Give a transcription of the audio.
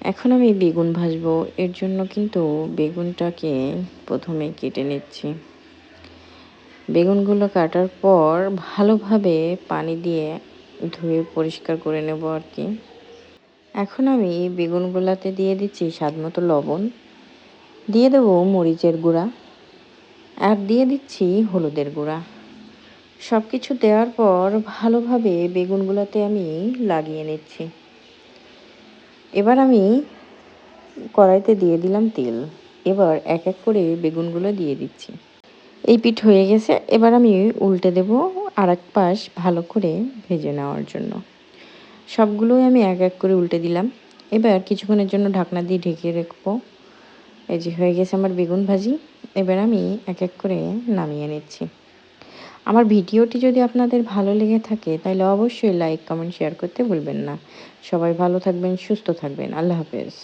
এখন আমি বেগুন ভাজবো। এর জন্য কিন্তু বেগুনটাকে প্রথমে কেটে নিচ্ছি। বেগুনগুলো কাটার পর ভালোভাবে পানি দিয়ে ধুয়ে পরিষ্কার করে নেব আর কি। এখন আমি বেগুনগুলাতে দিয়ে দিচ্ছি স্বাদমতো লবণ, দিয়ে দেবো মরিচের গুঁড়া, আর দিয়ে দিচ্ছি হলুদের গুঁড়া। সব কিছু দেওয়ার পর ভালোভাবে বেগুনগুলোতে আমি লাগিয়ে নিচ্ছি। এবার আমি কড়াইতে দিয়ে দিলাম তেল। এবার এক এক করে বেগুনগুলো দিয়ে দিচ্ছি। এই পিঠ হয়ে গেছে, এবার আমি উল্টে দেব আরেক পাশ ভালো করে ভেজে নেওয়ার জন্য। সবগুলোই আমি এক এক করে উল্টে দিলাম। এবার কিছুক্ষণের জন্য ঢাকনা দিয়ে ঢেকে রাখবো। এই যে হয়ে গেছে আমার বেগুন ভাজি। এবার আমি এক এক করে নামিয়ে নিচ্ছি। আমার ভিডিওটি যদি আপনাদের ভালো লেগে থাকে তাহলে অবশ্যই লাইক, কমেন্ট, শেয়ার করতে ভুলবেন না। সবাই ভালো থাকবেন, সুস্থ থাকবেন। আল্লাহ হাফেজ।